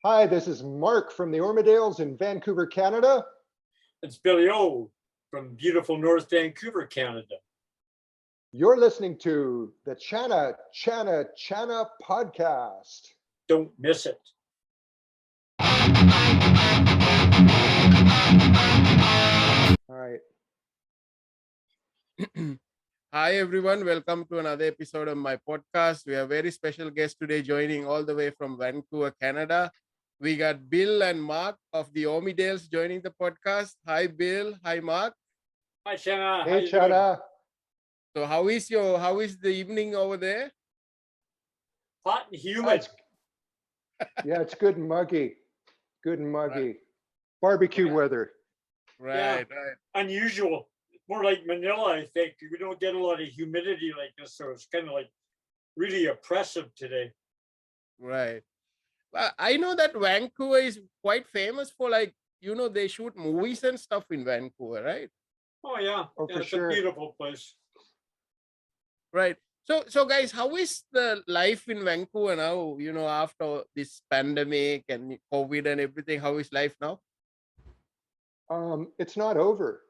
Hi, this is Mark from the Ormidales in Vancouver, Canada. It's Billy O from beautiful North Vancouver, Canada. You're listening to the Channa Channa Channa podcast. Don't miss it. All right. Hi, everyone. Welcome to another episode of my podcast. We have a very special guest today joining all the way from Vancouver, Canada. We got Bill and Mark of the Ormidales joining the podcast. Hi, Bill. Hi, Mark. Hi, Channa. Hey, Channa. So how is the evening over there? Hot and humid. Yeah, it's good and muggy. Good and muggy. Right. Barbecue weather. Right. Unusual. More like Manila, I think. We don't get a lot of humidity like this, so it's kind of like really oppressive today. Right. I know that Vancouver is quite famous for they shoot movies and stuff in Vancouver, right? Oh, yeah. For it's sure. A beautiful place. Right. So guys, how is the life in Vancouver now, after this pandemic and COVID and everything? How is life now? It's not over.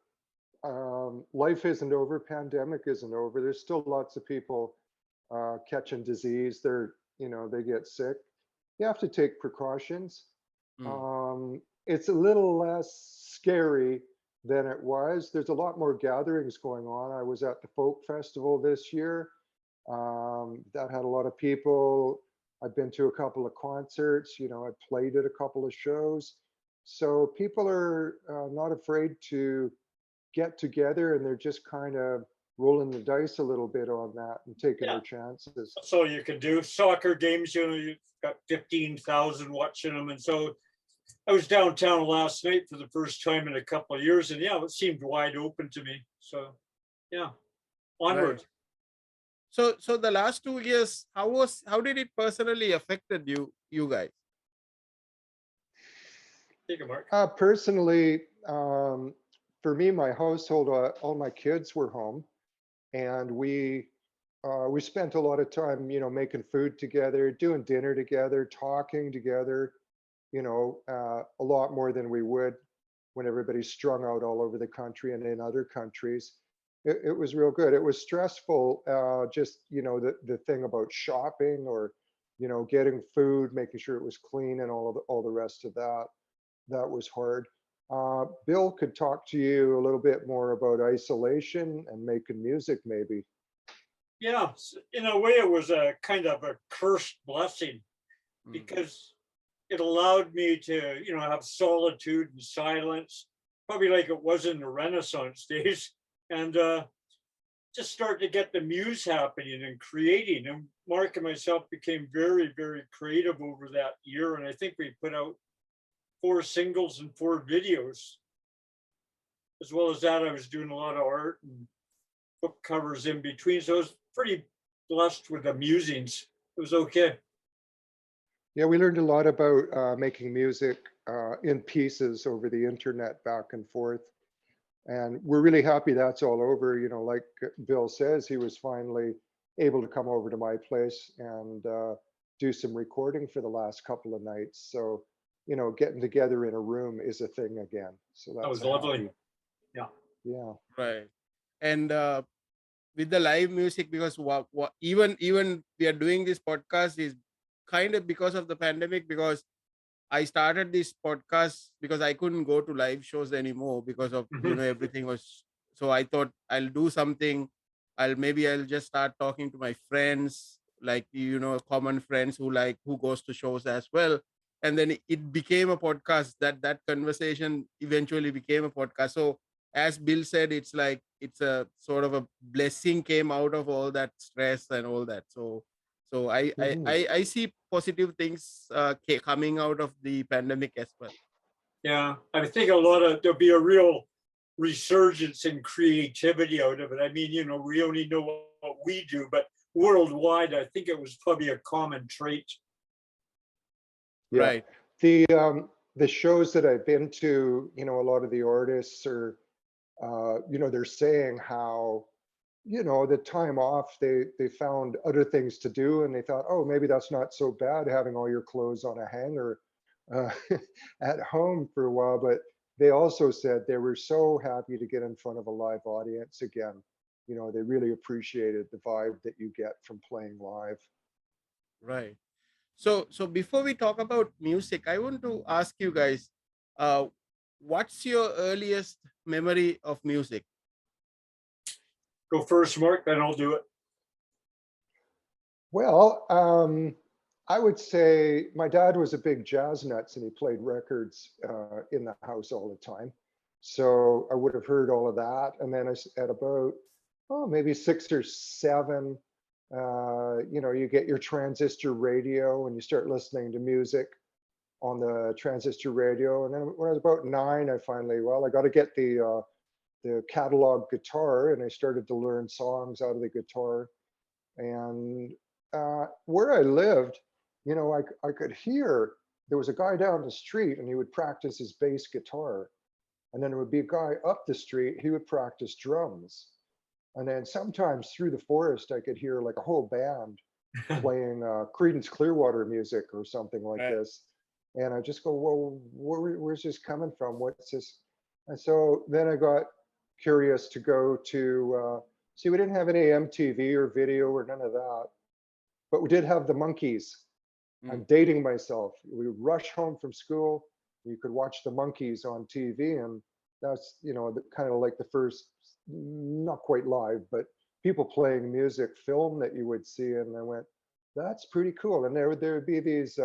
Life isn't over. Pandemic isn't over. There's still lots of people catching disease. They get sick. You have to take precautions. It's a little less scary than it was. There's a lot more gatherings going on. I was at the folk festival this year. That had a lot of people. I've been to a couple of concerts. I played at a couple of shows. So people are not afraid to get together, and they're just kind of rolling the dice a little bit on that and taking their chances. That's all you can do. Soccer games, you've got 15,000 watching them. And so I was downtown last night for the first time in a couple of years, and it seemed wide open to me. So onward. Right. So the last 2 years, how did it personally affected you guys? Take a Mark. Personally, for me, my household, all my kids were home, and we spent a lot of time, making food together, doing dinner together, talking together, a lot more than we would when everybody's strung out all over the country and in other countries. It was real good. It was stressful, just, the thing about shopping or, getting food, making sure it was clean and all the rest of that. That was hard. Bill could talk to you a little bit more about isolation and making music, maybe. Yeah, in a way, it was a kind of a cursed blessing because it allowed me to, have solitude and silence, probably like it was in the Renaissance days, and just start to get the muse happening and creating. And Mark and myself became very, very creative over that year, and I think we put out 4 singles and 4 videos. As well as that, I was doing a lot of art and book covers in between. So I was pretty blessed with the musings. It was okay. Yeah, we learned a lot about making music in pieces over the internet back and forth. And we're really happy that's all over. Like Bill says, he was finally able to come over to my place and do some recording for the last couple of nights. So, getting together in a room is a thing again. So that was lovely. Happy. Yeah. Right. And with the live music, because even we are doing this podcast is kind of because of the pandemic, because I started this podcast because I couldn't go to live shows anymore because of everything was. So I thought I'll do something. I'll just start talking to my friends, like common friends who goes to shows as well. And then it became a podcast. That conversation eventually became a podcast. So as Bill said, it's like it's a sort of a blessing came out of all that stress and all that. So I see positive things coming out of the pandemic as well. Yeah, I think there'll be a real resurgence in creativity out of it. I mean, we only know what we do, but worldwide, I think it was probably a common trait. Yeah. Right. The shows that I've been to, a lot of the artists are, they're saying how, the time off, they found other things to do, and they thought, oh, maybe that's not so bad having all your clothes on a hanger uh, at home for a while, but they also said they were so happy to get in front of a live audience again. You know, they really appreciated the vibe that you get from playing live. Right. So before we talk about music, I want to ask you guys, uh, what's your earliest memory of music? Go first, Mark, then I'll do it. Well, I would say my dad was a big jazz nuts and he played records in the house all the time. So I would have heard all of that. And then at about, oh, maybe 6 or 7, you know, you get your transistor radio and you start listening to music on the transistor radio. And then when I was about 9, I finally, well, I got to get the catalog guitar, and I started to learn songs out of the guitar. And where I lived, you know, I could hear there was a guy down the street and he would practice his bass guitar. And then there would be a guy up the street, he would practice drums. And then sometimes through the forest, I could hear like a whole band playing Creedence Clearwater music or something like Right. this. And I just go, well, where's this coming from? What's this? And so then I got curious to go to, see, we didn't have any MTV or video or none of that, but we did have the Monkees. I'm dating myself. We would rush home from school. You could watch the Monkees on TV, and that's, you know, kind of like the first, not quite live, but people playing music film that you would see. And I went, that's pretty cool. And there would be these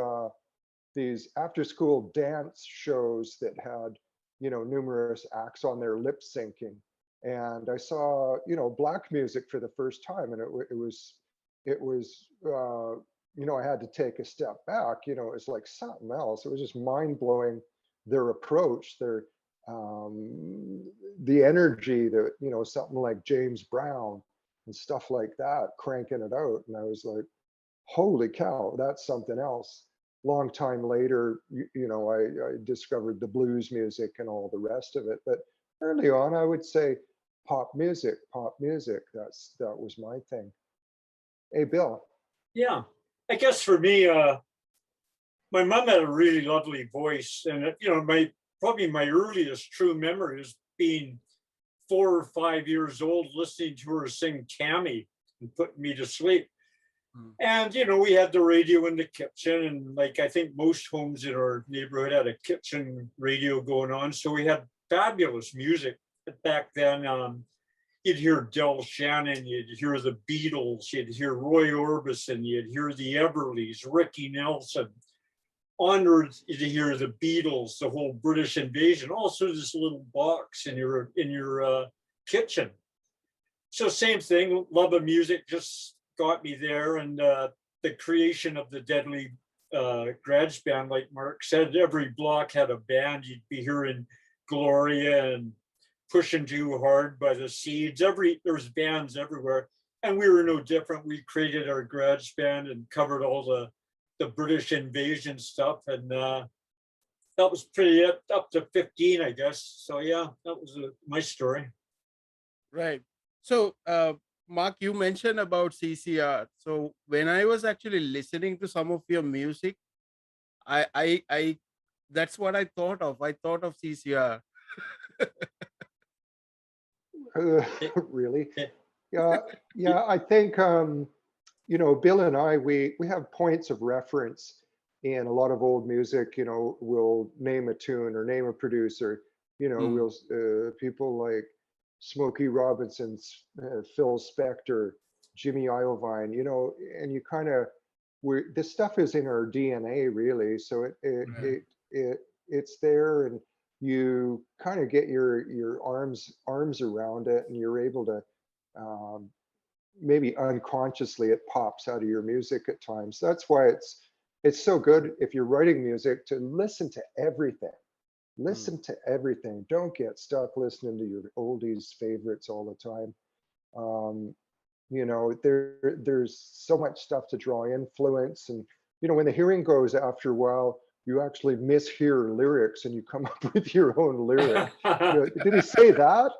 after school dance shows that had, you know, numerous acts on their lip syncing. And I saw, you know, black music for the first time, and it was you know, I had to take a step back. You know, it's like something else. It was just mind blowing, their approach, their the energy that, you know, something like James Brown and stuff like that, cranking it out. And I was like, holy cow, that's something else. Long time later, you know, I discovered the blues music and all the rest of it. But early on, I would say pop music. That was my thing. Hey, Bill. Yeah, I guess for me, my mom had a really lovely voice, and you know, probably my earliest true memory is being 4 or 5 years old, listening to her sing Tammy and putting me to sleep. And you know, we had the radio in the kitchen, and like I think most homes in our neighborhood had a kitchen radio going on, so we had fabulous music. But back then, you'd hear Del Shannon, you'd hear the Beatles, you'd hear Roy Orbison, you'd hear the Everlys, Ricky Nelson. Onwards, you'd hear the Beatles, the whole British invasion, also this little box in your kitchen. So same thing, love of music just got me there, and the creation of the Deadly Grudge band, like Mark said, every block had a band. You'd be hearing Gloria and Pushing Too Hard by the Seeds. There's bands everywhere, and we were no different. We created our grudge band and covered all the British invasion stuff, and that was pretty up to 15, I guess. So yeah, that was my story. Right. So, Mark, you mentioned about CCR. So when I was actually listening to some of your music, I that's what I thought of. I thought of CCR. Really? Yeah. I think you know, Bill and I, we have points of reference in a lot of old music. You know, we'll name a tune or name a producer. You know, we'll people like Smokey Robinson, Phil Spector, Jimmy Iovine. You know, and you kind of this stuff is in our DNA, really. So it's there, and you kind of get your arms around it, and you're able to maybe unconsciously it pops out of your music at times. That's why it's so good if you're writing music to listen to everything. Listen to everything. Don't get stuck listening to your oldies favorites all the time. You know, there's so much stuff to draw influence, and you know, when the hearing goes after a while, you actually mishear lyrics and you come up with your own lyric. You know, did he say that?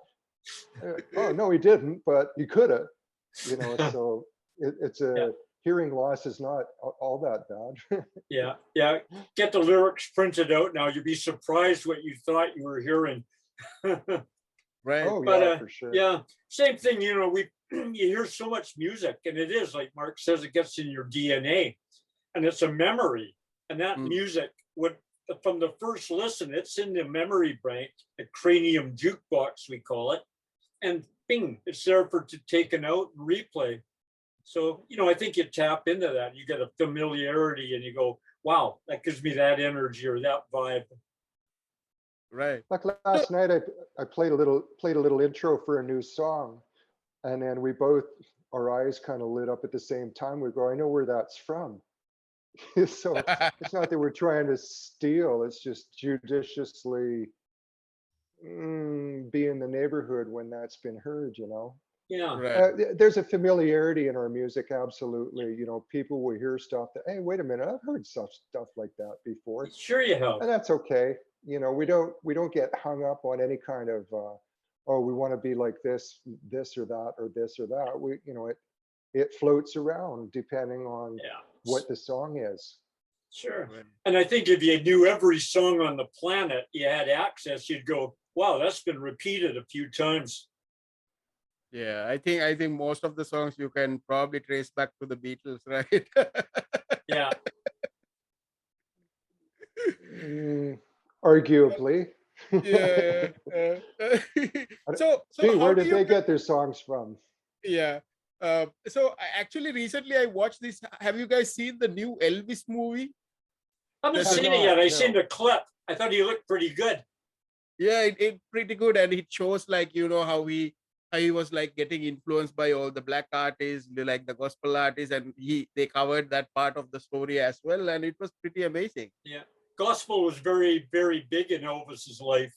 Oh no, he didn't, but he could have. You know, so it's a hearing loss is not all that bad. Yeah, yeah. Get the lyrics printed out now. You'd be surprised what you thought you were hearing. Right. Oh But yeah, for sure. yeah, same thing. You know, we you hear so much music, and it is like Mark says, it gets in your DNA, and it's a memory. And that Mm. music would, from the first listen, it's in the memory bank, the cranium jukebox we call it, and bing, it's there for to taken out and replay. So you know, I think you tap into that. You get a familiarity, and you go, "Wow, that gives me that energy or that vibe." Right. Like last night, I played a little intro for a new song, and then we both, our eyes kind of lit up at the same time. We go, I know where that's from. So it's not that we're trying to steal, it's just judiciously be in the neighborhood when that's been heard, you know. Yeah, Right. There's a familiarity in our music, absolutely. You know, people will hear stuff that, hey, wait a minute, I've heard stuff like that before, sure you have. and that's okay. You know, we don't get hung up on any kind of oh, we want to be like this or that or this or that. We, you know, it floats around depending on Yeah, what the song is. sure. Right. And I think if you knew every song on the planet, you had access, you'd go, "Wow, that's been repeated a few times." Yeah. I think most of the songs you can probably trace back to the Beatles, right? Yeah, Mm, arguably. Yeah. So Gee, how where do did you they get their songs from? yeah. Actually recently I watched this. Have you guys seen the new Elvis movie? I haven't Have seen it yet. not, I seen no. the clip. I thought he looked pretty good. Yeah, it pretty good, and it shows like how he was like getting influenced by all the black artists, like the gospel artists, and they covered that part of the story as well, and it was pretty amazing. Yeah, gospel was very, very big in Elvis's life.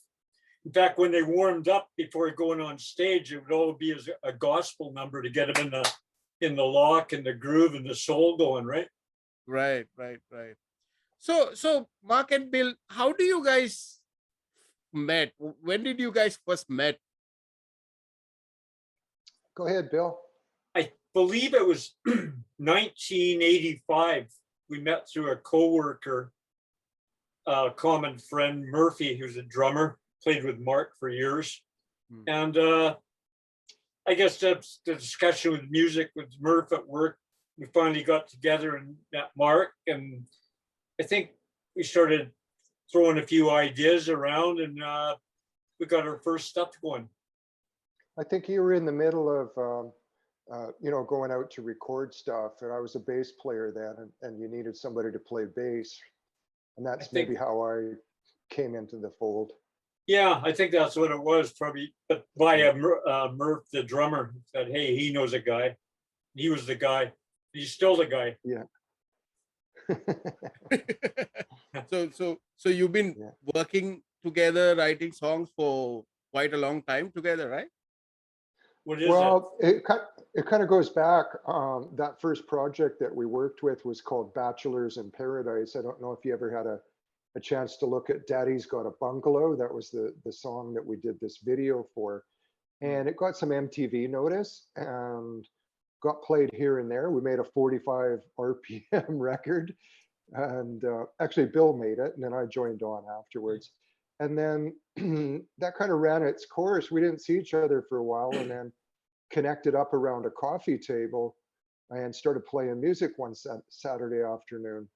In fact, when they warmed up before going on stage, it would all be as a gospel number to get him in the lock and the groove and the soul going, right? Right, right, right. So Mark and Bill, how do you guys met? When did you guys first met? Go ahead, Bill. I believe it was 1985. We met through a coworker, a common friend, Murphy, who's a drummer, played with Mark for years. And I guess that's the discussion with music with Murph at work. We finally got together and met Mark. And I think we started throwing a few ideas around, and we got our first stuff going. I think you were in the middle of, you know, going out to record stuff, and I was a bass player then, and you needed somebody to play bass, and that's maybe how I came into the fold. Yeah, I think that's what it was, probably. But via Murph, the drummer, said, "Hey, he knows a guy." He was the guy. He's still the guy. Yeah. So you've been Yeah. working together, writing songs for quite a long time together, right? What is Well, it kind of goes back. That first project that we worked with was called Bachelors in Paradise. I don't know if you ever had a chance to look at Daddy's Got a Bungalow. That was the song that we did this video for. And it got some MTV notice and got played here and there. We made a 45 RPM record. And actually, Bill made it, and then I joined on afterwards. And then that kind of ran its course. We didn't see each other for a while, and then connected up around a coffee table and started playing music one Saturday afternoon.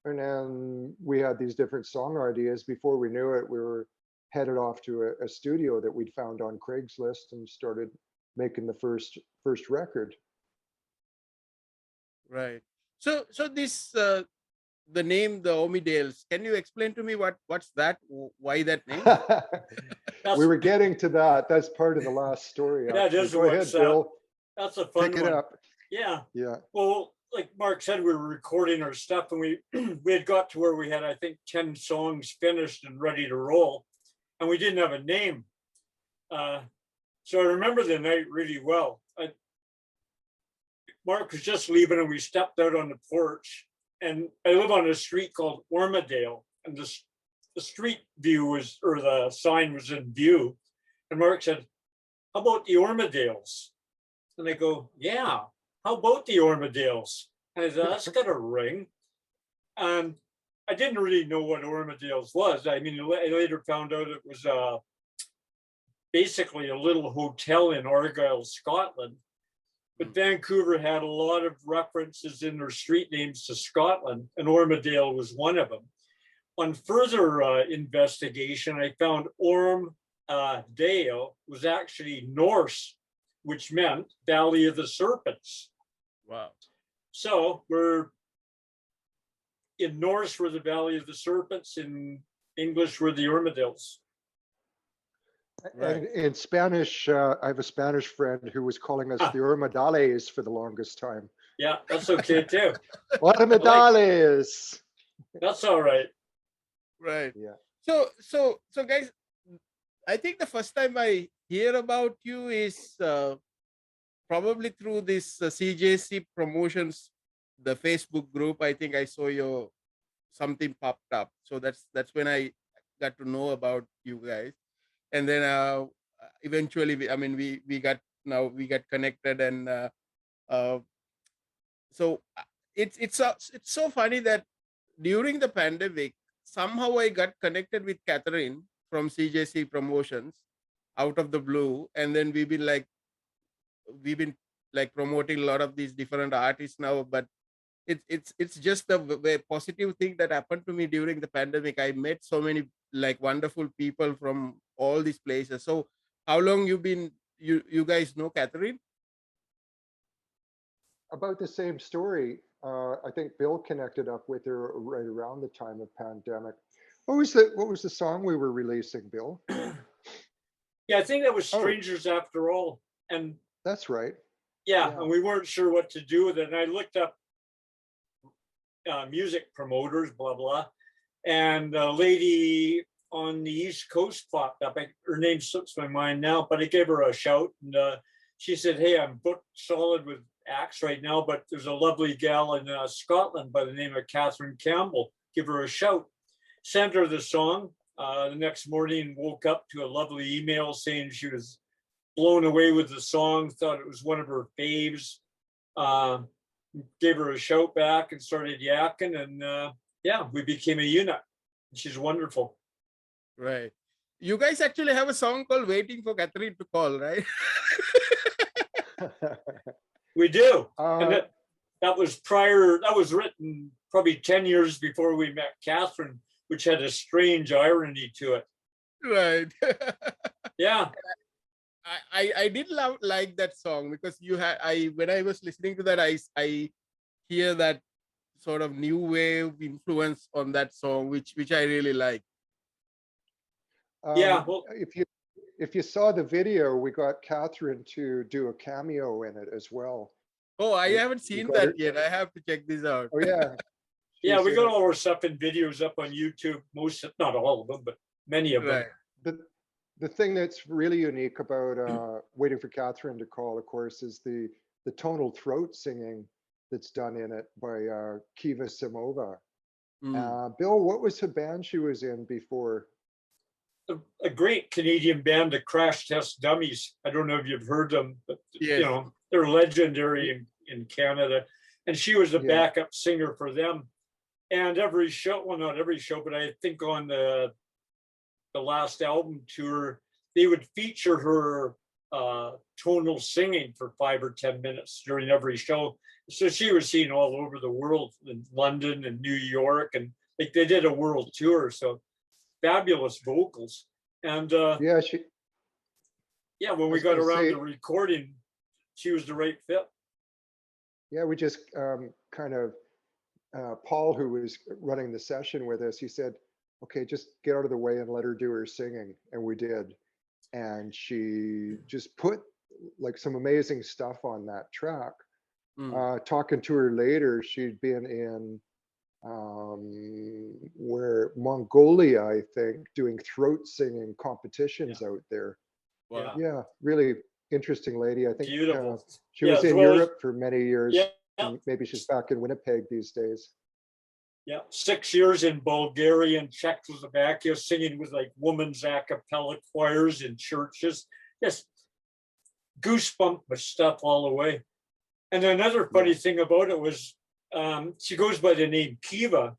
And then we had these different song ideas. Before we knew it, we were headed off to a studio that we'd found on Craigslist and started making the first record. Right. So this the name, the Ormidales. Can you explain to me what's that? Why that name? We were getting to that. That's part of the last story. That is Go ahead, Bill. That's a fun Pick it one. up. Yeah. Yeah. Well, like Mark said, we were recording our stuff, and we had got to where we had, I think, 10 songs finished and ready to roll, and we didn't have a name. So I remember the night really well. Mark was just leaving, and we stepped out on the porch. And I live on a street called Ormidale, and the street view was, or the sign was in view. And Mark said, "How about the Ormidales?" And I go, "Yeah, how about the Ormidales?" And I thought, that's got a ring. And I didn't really know what Ormidales was. I mean, I later found out it was basically a little hotel in Argyll, Scotland. But Vancouver had a lot of references in their street names to Scotland, and Ormidale was one of them. On further investigation, I found Ormdale was actually Norse, which meant Valley of the Serpents. Wow. So we're in Norse, we're the Valley of the Serpents. In English, we're the Ormidales. Right. And in Spanish, I have a Spanish friend who was calling us the Ormidales for the longest time. Yeah, that's okay too. Ormidales. That's all right. Right. Yeah. So guys, I think the first time I hear about you is probably through this CJC promotions, the Facebook group. I think I saw your something popped up. So that's when I got to know about you guys. And then eventually, we got connected, and so it's so funny that during the pandemic, somehow I got connected with Catherine from CJC Promotions out of the blue, and then we've been like promoting a lot of these different artists now. But it's just the way positive thing that happened to me during the pandemic. I met so many like wonderful people from all these places. So how long you guys know Catherine? About the same story. I think Bill connected up with her right around the time of pandemic. What was the song we were releasing, Bill? Yeah, I think that was Strangers After All. And that's right. Yeah, and we weren't sure what to do with it. And I looked up music promoters, blah, blah. And a lady on the East Coast popped up. Her name slips my mind now, but I gave her a shout. And she said, hey, I'm booked solid with acts right now, but there's a lovely gal in Scotland by the name of Catherine Campbell. Give her a shout. Sent her the song. The next morning, woke up to a lovely email saying she was blown away with the song, thought it was one of her faves. Gave her a shout back and started yakking, and yeah, we became a unit. She's wonderful. Right. You guys actually have a song called Waiting for Catherine to Call, right? We do. And that was written probably 10 years before we met Catherine, which had a strange irony to it. Right. Yeah. I did like that song because when I was listening to that, I hear that sort of new wave influence on that song, which I really like. Yeah. Well, if you saw the video, we got Catherine to do a cameo in it as well. Oh, I haven't seen that yet. I have to check this out. Oh yeah. Yeah, we got all our stuff and videos up on YouTube. Most, not all of them, but many of them. The thing that's really unique about Waiting for Catherine to Call, of course, is the tonal throat singing that's done in it by Kiva Simova. Bill, what was the band she was in before? A great Canadian band, the Crash Test Dummies. I don't know if you've heard them, but yes. You know, they're legendary in Canada. And she was a backup singer for them. And every show, well, not every show, but I think on the last album tour, they would feature her tonal singing for 5 or 10 minutes during every show. So she was seen all over the world, in London and New York, and like they did a world tour. So fabulous vocals. And when we got around to recording, she was the right fit. Yeah, we just kind of Paul, who was running the session with us, he said, okay, just get out of the way and let her do her singing. And we did. And she just put like some amazing stuff on that track. Talking to her later, she'd been in Mongolia, I think, doing throat singing competitions out there. Wow. Yeah, really interesting lady. I think she was in Europe for many years. And maybe she's back in Winnipeg these days. Yeah, 6 years in Bulgaria and Czechoslovakia, singing with like women's a cappella choirs in churches. Just goosebump stuff all the way. And another funny thing about it was She goes by the name Kiva.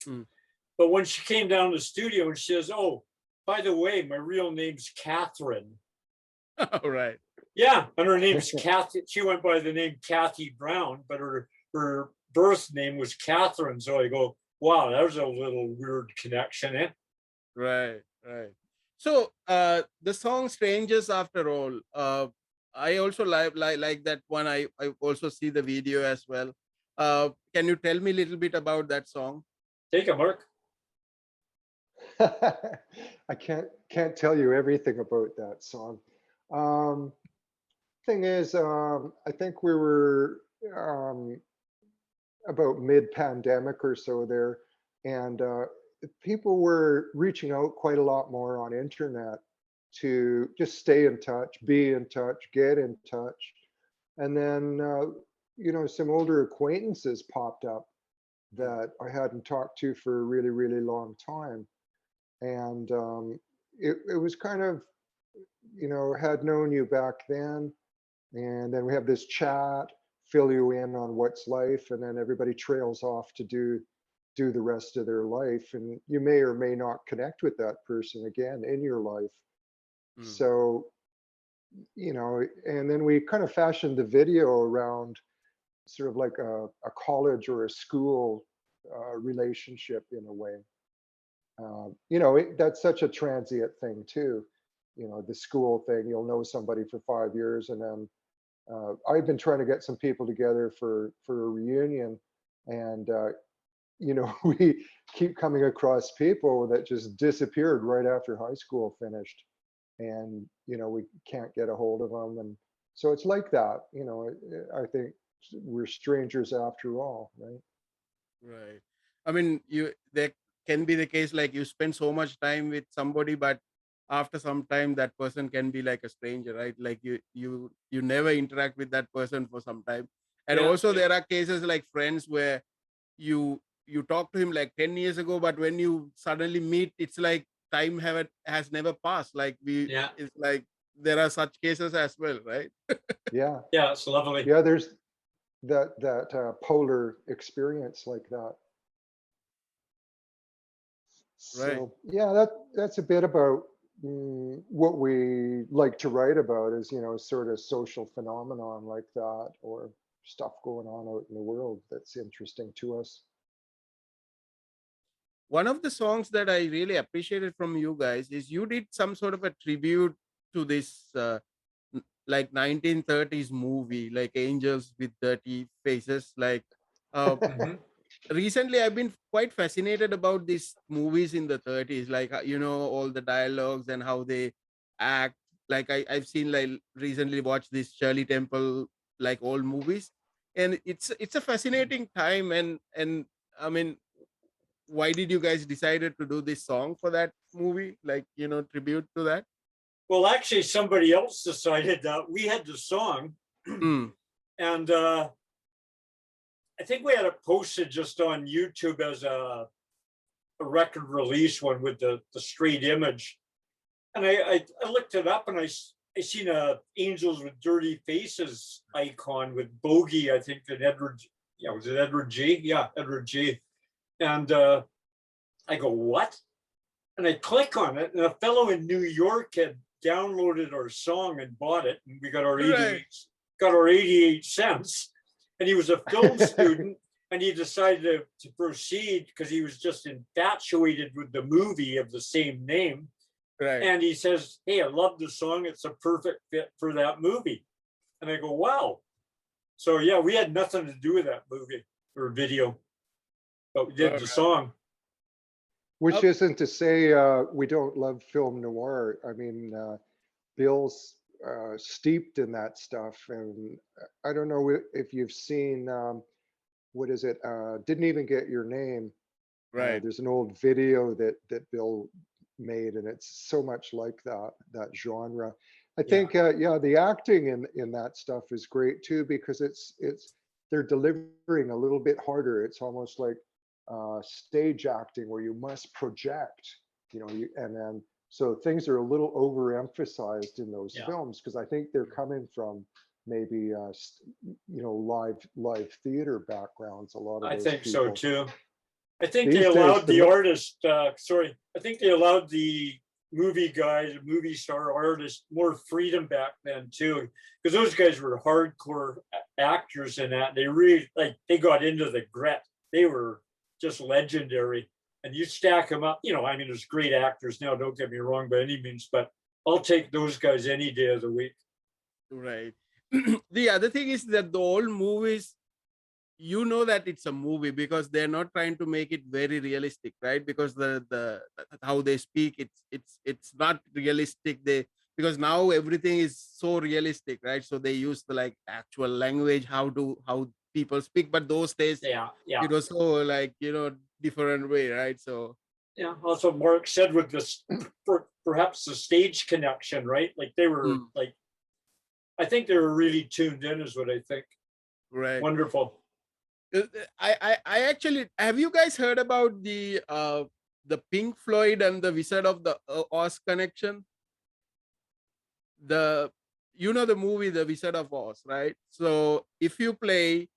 Mm. But when she came down to the studio and she says, "Oh, by the way, my real name's Catherine." All right. Yeah, and her name's Kathy. She went by the name Kathy Brown, but her birth name was Catherine. So I go, wow, that was a little weird connection, eh? Right, right. So the song Strangers After All, I also like that one. I also see the video as well. Can you tell me a little bit about that song? Take it, Mark. I can't tell you everything about that song. Um, Thing is, I think we were about mid-pandemic or so there, and people were reaching out quite a lot more on internet to just stay in touch, be in touch, get in touch, and then some older acquaintances popped up that I hadn't talked to for a really, really long time, and it was kind of, had known you back then, and then we have this chat, fill you in on what's life, and then everybody trails off to do the rest of their life, and you may or may not connect with that person again in your life. Mm. So, and then we kind of fashioned the video around sort of like a college or a school relationship in a way. That's such a transient thing too. The school thing, you'll know somebody for 5 years, and then I've been trying to get some people together for a reunion, and we keep coming across people that just disappeared right after high school finished, and we can't get a hold of them, and so it's like that. I think we're strangers after all, right? Right. I mean, there can be the case like you spend so much time with somebody, but after some time that person can be like a stranger, right? Like you never interact with that person for some time. And Yeah. also there are cases like friends where you talk to him like 10 years ago, but when you suddenly meet, it's like time has never passed. Like Yeah. it's like there are such cases as well, right? Yeah, Yeah, it's lovely. yeah. There's that polar experience like that. Right. So yeah, that's a bit about what we like to write about, is sort of social phenomenon like that, or stuff going on out in the world that's interesting to us. One of the songs that I really appreciated from you guys is you did some sort of a tribute to this like 1930s movie, like Angels with Dirty Faces. Like uh, Mhm. recently, I've been quite fascinated about these movies in the 30s, like all the dialogues and how they act. Like I've seen like recently watched this Shirley Temple like old movies, and it's a fascinating time. And I mean, why did you guys decided to do this song for that movie, like tribute to that? Well, actually, somebody else decided that we had the song, Mm, and I think we had it posted just on YouTube as a record release one with the straight image. And I looked it up, and I seen a Angels with Dirty Faces icon with Bogey, I think, and Edward. Yeah, was it Edward G? Yeah, Edward G. And I go, what? And I click on it, and a fellow in New York had downloaded our song and bought it, and we got our right. 88 cents. And he was a film student, and he decided to proceed because he was just infatuated with the movie of the same name. Right. And he says, hey, I love the song. It's a perfect fit for that movie. And I go, wow. So yeah, we had nothing to do with that movie or video, but we did All the right. song. Which isn't to say we don't love film noir. I mean, Bill's steeped in that stuff, and I don't know if you've seen what is it? Didn't even get your name. Right. There's an old video that Bill made, and it's so much like that genre. I think yeah, the acting in that stuff is great too, because it's they're delivering a little bit harder. It's almost like stage acting where you must project, and then so things are a little overemphasized in those Yeah. films, because I think they're coming from maybe live theater backgrounds. A lot of I those think so people. too. I think they These days, allowed the the mo- artist, I think they allowed the movie guys, movie star artists more freedom back then too. Because those guys were hardcore actors in that. They really, like, they got into the grit. They were just legendary. And you stack them up, I mean, there's great actors now, don't get me wrong by any means, but I'll take those guys any day of the week. Right. The other thing is that the old movies, you know that it's a movie because they're not trying to make it very realistic, right? Because the how they speak, it's not realistic. Because now everything is so realistic, right? So they use the like actual language, how people speak. But those days, Yeah, yeah. it was so like different way, right? So Yeah, also Mark said with this, perhaps the stage connection, right? Like they were like, I think they were really tuned in, is what I think. right. Wonderful. I actually, have you guys heard about the Pink Floyd and the Wizard of the Oz connection? The the movie The Wizard of Oz, right? So if you play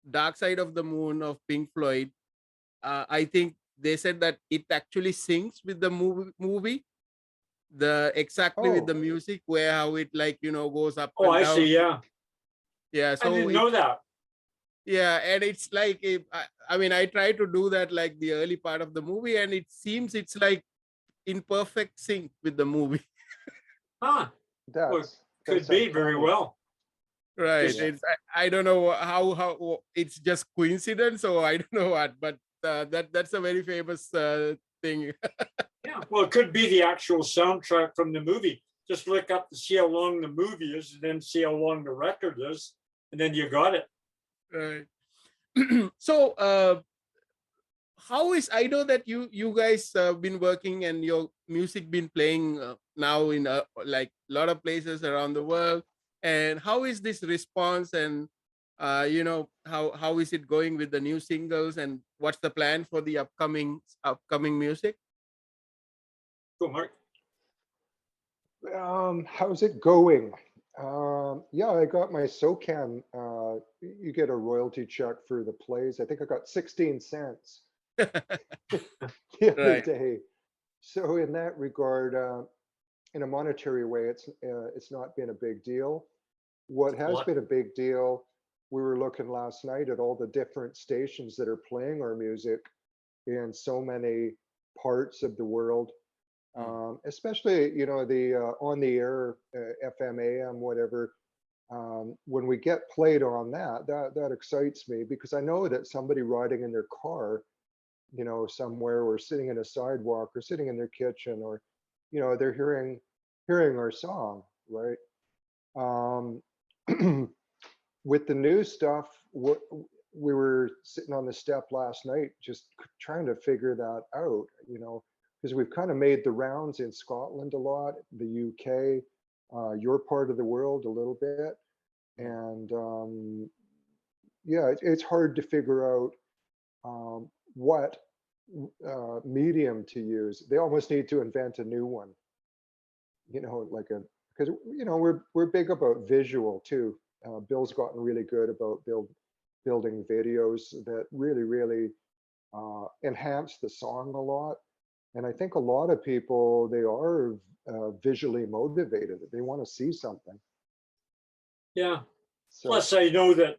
Dark Side of the Moon of Pink Floyd, I think they said that it actually syncs with the movie, the exactly with the Oh, music, where how it like goes up Oh, and I down. see. Yeah, Yeah, I so didn't know that. yeah, and it's like I mean, I try to do that like the early part of the movie, and it seems it's like in perfect sync with the movie. Huh. Well, that's could that's be very uncanny. well. Right. Yeah. It's I don't know how it's just coincidence or I don't know what, but that's a very famous thing. Yeah. Well, it could be the actual soundtrack from the movie. Just look up to see how long the movie is, and then see how long the record is, and then you got it. Right. So how is, I know that you guys been working and your music been playing now in like a lot of places around the world, and how is this response, and how is it going with the new singles, and what's the plan for the upcoming music? Cool, Mark. How's it going? Yeah, I got my SOCAN. You get a royalty check for the plays. I think I got 16 cents the other Right. day. So in that regard, in a monetary way, it's not been a big deal. What has What? been a big deal, we were looking last night at all the different stations that are playing our music in so many parts of the world. Especially, the on the air FM, AM, whatever. When we get played on that excites me because I know that somebody riding in their car, somewhere, or sitting in a sidewalk, or sitting in their kitchen, or they're hearing our song, right? Um, with the new stuff, we were sitting on the step last night just trying to figure that out, because we've kind of made the rounds in Scotland a lot, the UK, your part of the world a little bit. And yeah, it's hard to figure out what medium to use. They almost need to invent a new one, like because we're big about visual too. Bill's gotten really good about building videos that really enhance the song a lot. And I think a lot of people, they are visually motivated. They want to see something. Yeah. So Plus, I know that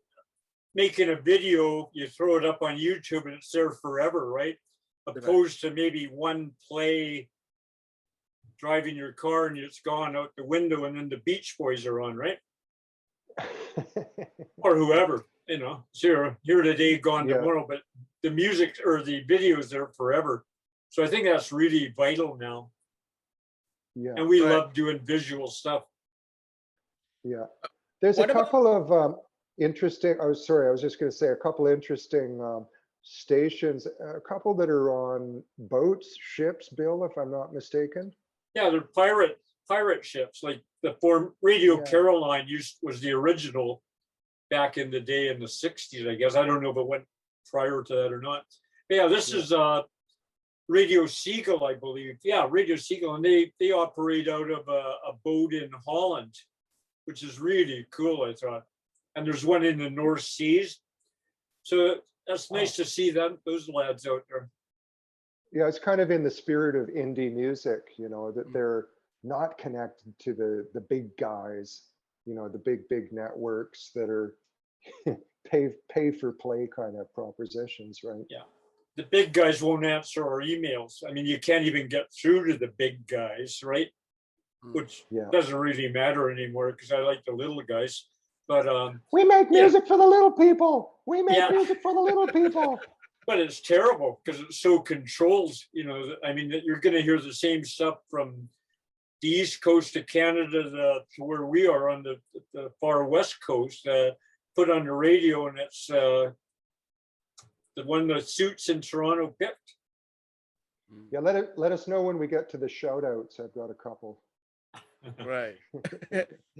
making a video, you throw it up on YouTube and it's there forever, right? Opposed to maybe one play, driving your car and it's gone out the window, and then the Beach Boys are on, right? Or whoever, it's here today, gone yeah, tomorrow, but the music or the video is there forever. So I think that's really vital now. yeah, And we Right. love doing visual stuff. yeah. There's a What about couple of interesting, oh, sorry, I was just going to say a couple interesting stations, a couple that are on boats, ships, Bill, if I'm not mistaken. Yeah, they're pirate ships. Like the form Radio Yeah. Caroline was the original back in the day in the 60s, I guess. I don't know if it went prior to that or not. But yeah, this is Radio Seagull, I believe. Yeah, Radio Seagull, and they operate out of a boat in Holland, which is really cool, I thought. and there's one in the North Seas. So that's nice to see those lads out there. Yeah, it's kind of in the spirit of indie music, you know, that they're not connected to the big guys, you know, the big networks that are pay for play kind of propositions, right? Yeah. The big guys won't answer our emails. I mean, you can't even get through to the big guys, right? Which doesn't really matter anymore because I like the little guys. But we make music for the little people. We make music for the little people. But it's terrible because it's so controlled. You know, I mean, you're going to hear the same stuff from the east coast of Canada to where we are on the far west coast, put on the radio, and it's the one that Suits in Toronto picked. Yeah, let us know when we get to the shout outs. I've got a couple. Right.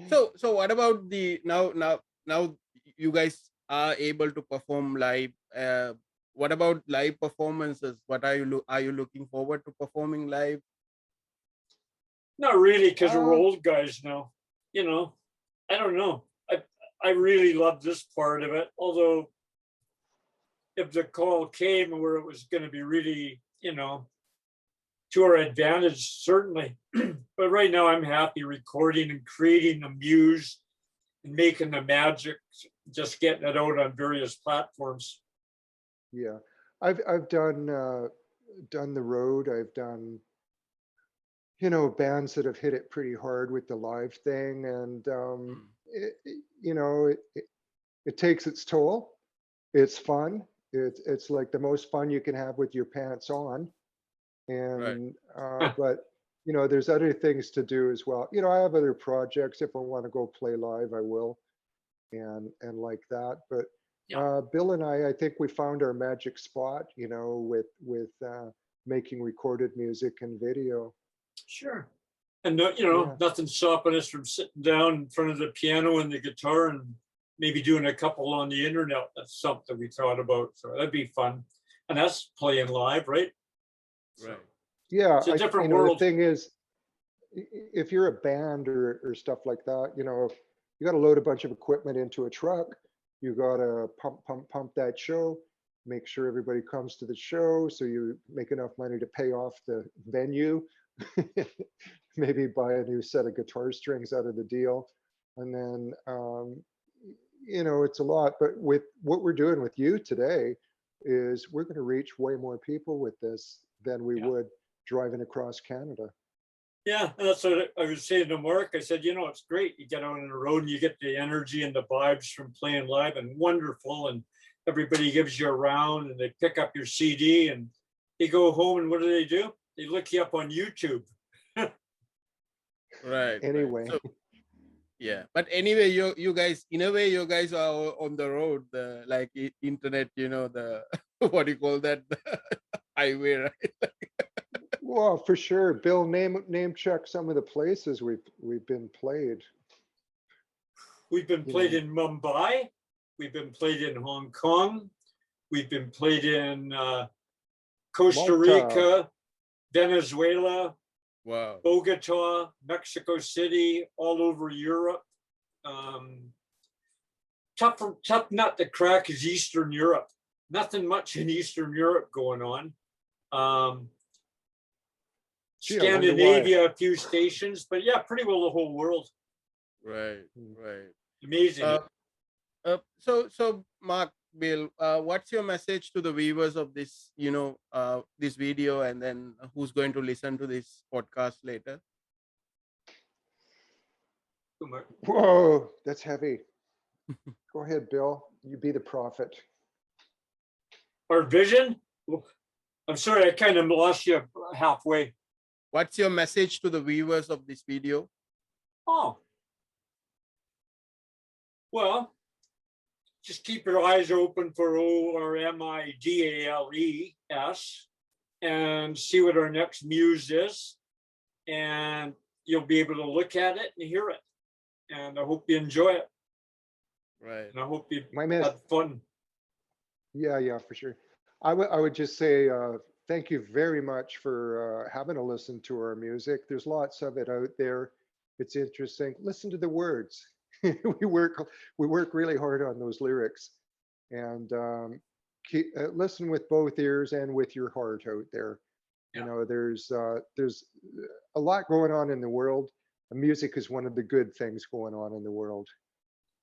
So what about now you guys are able to perform live? What about live performances? What are you looking forward to performing live? Not really, because we're old guys now. You know, I don't know. I really love this part of it. Although, if the call came where it was going to be really, you know, to our advantage, certainly. But right now, I'm happy recording and creating the muse and making the magic, just getting it out on various platforms. Yeah, I've done the road. I've done, you know, bands that have hit it pretty hard with the live thing, and you know, it takes its toll. It's fun. It's like the most fun you can have with your pants on, and but you know, there's other things to do as well. You know, I have other projects. If I want to go play live, I will, and like that. But Bill and I think we found our magic spot, you know, with making recorded music and video. Sure. And you know, nothing's stopping us from sitting down in front of the piano and the guitar and maybe doing a couple on the internet. That's something we thought about. So that'd be fun. And that's playing live, right? Right. Yeah. It's a different you know, world. the thing is, if you're a band or stuff like that, you know, you got to load a bunch of equipment into a truck. You got to pump that show, make sure everybody comes to the show. So you make enough money to pay off the venue, maybe buy a new set of guitar strings out of the deal. And then, you know, it's a lot, but with what we're doing with you today is we're going to reach way more people with this than we would driving across Canada. Yeah, and that's what I was saying to Mark. I said, you know, it's great. You get out on the road and you get the energy and the vibes from playing live, and wonderful. And everybody gives you a round and they pick up your CD and they go home, and what do? They look you up on YouTube. Right. Anyway. So, yeah, but anyway, you guys, in a way, you guys are on the road, the like internet, you know, the what do you call that, the highway, right? Well, for sure. Bill, name check some of the places we've been played. We've been played in Mumbai. We've been played in Hong Kong. We've been played in Costa Rica, Venezuela, Bogota, Mexico City, all over Europe. Tough nut to crack is Eastern Europe. Nothing much in Eastern Europe going on. Scandinavia, a few stations, but yeah, pretty well the whole world. Right. Amazing. So Mark, Bill, what's your message to the viewers of this, you know, this video, and then who's going to listen to this podcast later? Whoa, that's heavy. Go ahead, Bill. You be the prophet. Our vision? I'm sorry, I kind of lost you halfway. What's your message to the viewers of this video? Oh. Well, just keep your eyes open for Ormidales and see what our next muse is. And you'll be able to look at it and hear it. And I hope you enjoy it. Right. And I hope you had fun. Yeah, for sure. I would just say thank you very much for having to listen to our music. There's lots of it out there. It's interesting. Listen to the words. we work really hard on those lyrics, and listen with both ears and with your heart out there. You Yeah. know, there's a lot going on in the world. Music is one of the good things going on in the world.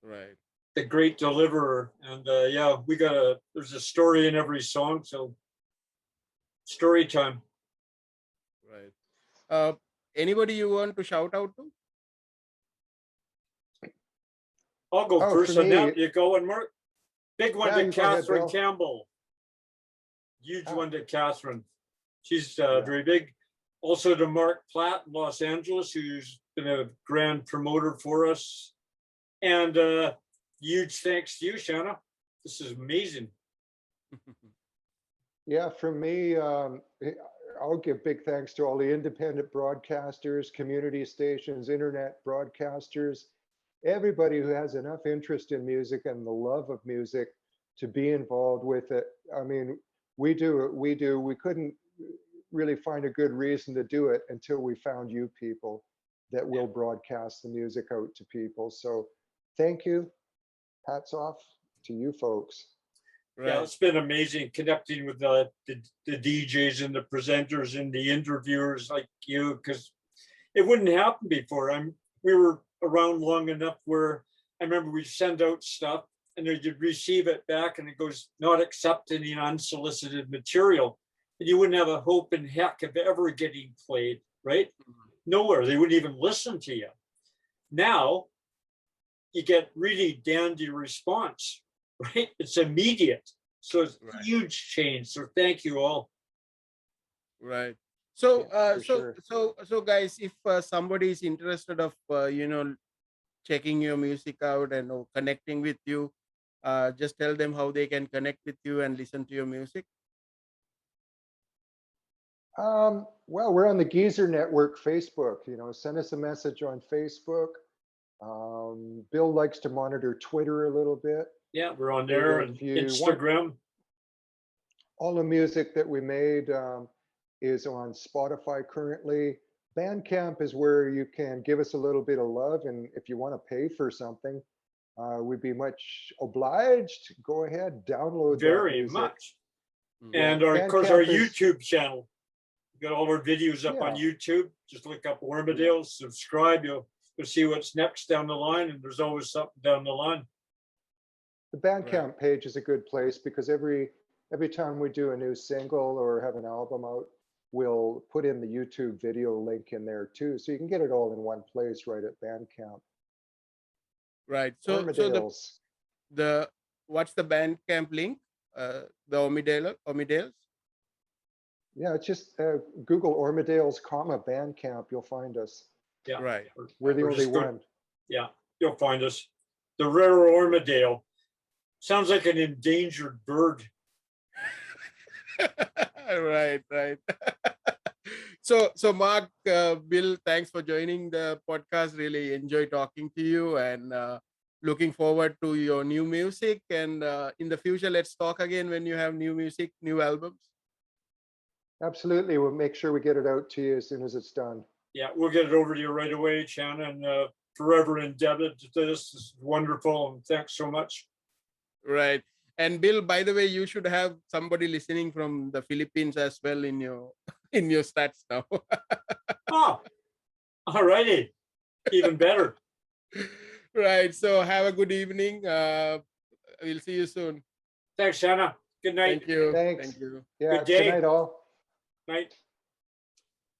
Right. The great deliverer. And yeah, there's a story in every song. So story time. Right. Anybody you want to shout out to? I'll go Oh, first for on me, that. You go and Mark. Big one yeah, to you go ahead, Catherine Bill. Campbell. Huge Ah. one to Catherine. She's Yeah. very big. Also to Mark Platt in Los Angeles, who's been a grand promoter for us. And huge thanks to you, Channa. This is amazing. Yeah, for me, I'll give big thanks to all the independent broadcasters, community stations, internet broadcasters, everybody who has enough interest in music and the love of music to be involved with it. I mean, we do it. We couldn't really find a good reason to do it until we found you people that will broadcast the music out to people. So thank you. Hats off to you folks. Right. Yeah, it's been amazing connecting with the DJs and the presenters and the interviewers like you, because it wouldn't happen before. We were around long enough where I remember we'd send out stuff and then you'd receive it back and it goes, not accept any unsolicited material. And you wouldn't have a hope in heck of ever getting played, right? Nowhere. They wouldn't even listen to you. Now you get really dandy response, right? It's immediate. So it's Right. huge change. So thank you all. Right. So, Yeah, for sure. so guys, if somebody is interested of, checking your music out and connecting with you, just tell them how they can connect with you and listen to your music. Well, we're on the Geezer Network Facebook. You know, send us a message on Facebook. Bill likes to monitor Twitter a little bit. Yeah, we're on there and If you want, Instagram. all the music that we made is on Spotify currently. Bandcamp is where you can give us a little bit of love, and if you want to pay for something, we'd be much obliged. Go ahead, download that Very music. much. Yeah, And of course, our Bandcamp is, YouTube channel. We got all our videos up on yeah, YouTube. Just look up Ormidales, subscribe. You'll see what's next down the line, and there's always something down the line. the Bandcamp page is a good place because every time we do a new single or have an album out, we'll put in the YouTube video link in there too, so you can get it all in one place right at Bandcamp. Right. So Ormidales. the what's the Bandcamp link? The Ormidales. Yeah, it's just Google Ormidales, Bandcamp. You'll find us. Yeah. Right. We're the only just go- one. Yeah, you'll find us. The rare Ormidale. Sounds like an endangered bird. Right. So Mark, Bill, thanks for joining the podcast. Really enjoy talking to you, and looking forward to your new music. And in the future, let's talk again when you have new music, new albums. Absolutely. We'll make sure we get it out to you as soon as it's done. Yeah, we'll get it over to you right away, Channa, and forever indebted to this. This is wonderful, and thanks so much. Right. And Bill, by the way, you should have somebody listening from the Philippines as well in your stats now. Oh, all righty. Even better. Right. So have a good evening. We'll see you soon. Thanks, Channa. Good night. Thank you. Thanks. Thank you. Yeah, Good day. good night all. Night.